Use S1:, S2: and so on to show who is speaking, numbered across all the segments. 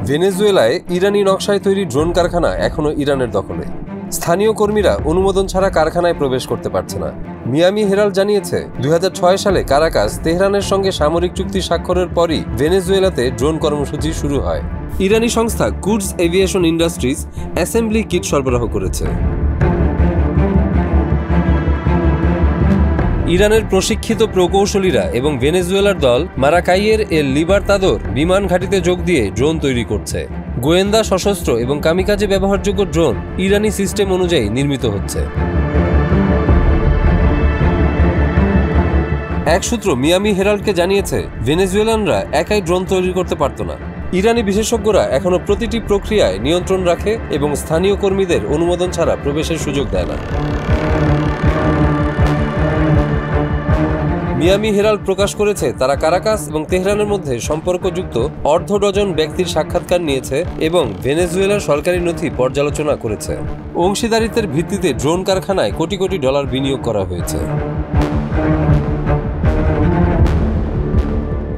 S1: ভেনেজুয়েলায় ইরানি নকশায় তৈরি ড্রোন কারখানা এখনও ইরানের দখলে। স্থানীয় কর্মীরা অনুমোদন ছাড়া কারখানায় প্রবেশ করতে পারছে না। মিয়ামি হেরাল্ড জানিয়েছে, 2006 সালে কারাকাস তেহরানের সঙ্গে সামরিক চুক্তি স্বাক্ষরের পরই ভেনেজুয়েলাতে ড্রোন কর্মসূচি শুরু হয়। ইরানি সংস্থা kudos aviation industries assembly kit সরবরাহ করেছে। ইরানের প্রশিক্ষিত প্রকৌশলীরা এবং ভেনেজুয়েলার দল মারাকাইয়ের এল লিবারতাদোর বিমান ঘাঁটিতে যোগ দিয়ে ড্রোন তৈরি করছে। গোয়েন্দা, সশস্ত্র এবং কামিকাজে ব্যবহারযোগ্য ড্রোন ইরানি সিস্টেম অনুযায়ী নির্মিত হচ্ছে। এক সূত্র মিয়ামি হেরাল্ডকে জানিয়েছে, ভেনেজুয়েলানরা একাই ড্রোন তৈরি করতে পারত না। ইরানি বিশেষজ্ঞরা এখনও প্রতিটি প্রক্রিয়ায় নিয়ন্ত্রণ রাখে এবং স্থানীয় কর্মীদের অনুমোদন ছাড়া প্রবেশের সুযোগ দেয় না। মিয়ামি হেরাল্ড প্রকাশ করেছে, তারা কারাকাস এবং তেহরানের মধ্যে সম্পর্কযুক্ত অর্ধ ডজন ব্যক্তির সাক্ষাৎকার নিয়েছে এবং ভেনেজুয়েলার সরকারি নথি পর্যালোচনা করেছে। অংশীদারিত্বের ভিত্তিতে ড্রোন কারখানায় কোটি কোটি ডলার বিনিয়োগ করা হয়েছে।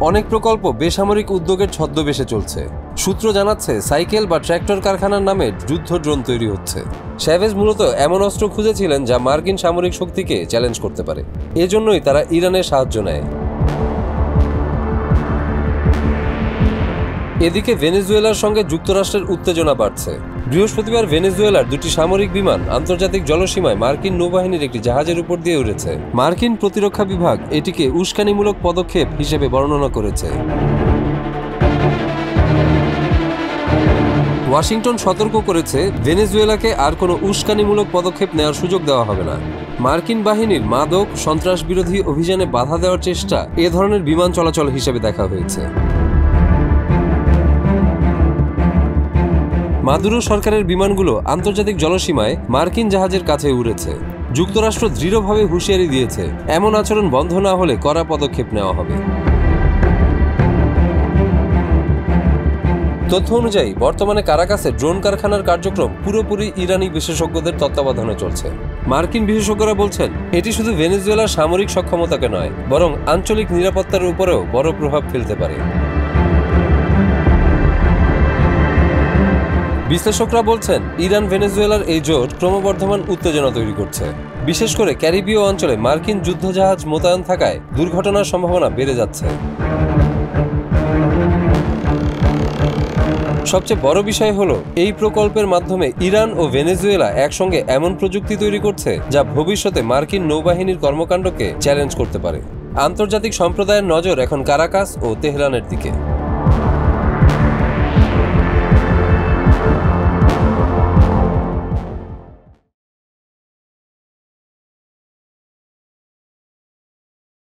S1: অনেক প্রকল্প বেসামরিক উদ্যোগের ছদ্মবেশে চলছে। সূত্র জানাচ্ছে, সাইকেল বা ট্র্যাক্টর কারখানার নামে যুদ্ধ ড্রোন তৈরি হচ্ছে। শ্যাভেজ মূলত এমন অস্ত্র খুঁজেছিলেন যা মার্কিন সামরিক শক্তিকে চ্যালেঞ্জ করতে পারে। এজন্যই তারা ইরানের সাহায্য নেয়। এদিকে ভেনেজুয়েলার সঙ্গে যুক্তরাষ্ট্রের উত্তেজনা বাড়ছে। বৃহস্পতিবার ভেনেজুয়েলার দুটি সামরিক বিমান আন্তর্জাতিক জলসীমায় মার্কিন নৌবাহিনীর একটি জাহাজের উপর দিয়ে উড়েছে। মার্কিন প্রতিরক্ষা বিভাগ এটিকে উস্কানিমূলক পদক্ষেপ হিসেবে বর্ণনা করেছে। ওয়াশিংটন সতর্ক করেছে, ভেনেজুয়েলাকে আর কোনো উস্কানিমূলক পদক্ষেপ নেওয়ার সুযোগ দেওয়া হবে না। মার্কিন বাহিনীর মাদক সন্ত্রাস বিরোধী অভিযানে বাধা দেওয়ার চেষ্টা এ ধরনের বিমান চলাচল হিসেবে দেখা হয়েছে। মাদুরো সরকারের বিমানগুলো আন্তর্জাতিক জলসীমায় মার্কিন জাহাজের কাছে উড়েছে। যুক্তরাষ্ট্র দৃঢ়ভাবে হুঁশিয়ারি দিয়েছে, এমন আচরণ বন্ধ না হলে কড়া পদক্ষেপ নেওয়া হবে। তথ্য অনুযায়ী বর্তমানে কারাকাসে ড্রোন কারখানার কার্যক্রম পুরোপুরি ইরানি বিশেষজ্ঞদের তত্ত্বাবধানে চলছে। মার্কিন বিশেষজ্ঞরা বলছেন, এটি শুধু ভেনেজুয়েলার সামরিক সক্ষমতাকে নয়, বরং আঞ্চলিক নিরাপত্তার উপরেও বড় প্রভাব ফেলতে পারে। বিশ্লেষকরা বলছেন, ইরান ভেনেজুয়েলার এই জোট ক্রমবর্ধমান উত্তেজনা তৈরি করছে। বিশেষ করে ক্যারিবীয় অঞ্চলে মার্কিন যুদ্ধজাহাজ মোতায়েন থাকায় দুর্ঘটনার সম্ভাবনা বেড়ে যাচ্ছে। সবচেয়ে বড় বিষয় হলো, এই প্রকল্পের মাধ্যমে ইরান ও ভেনেজুয়েলা একসঙ্গে এমন প্রযুক্তি তৈরি করছে যা ভবিষ্যতে মার্কিন নৌবাহিনীর কর্মকাণ্ডকে চ্যালেঞ্জ করতে পারে। আন্তর্জাতিক সম্প্রদায়ের নজর এখন কারাকাস ও তেহরানের দিকে।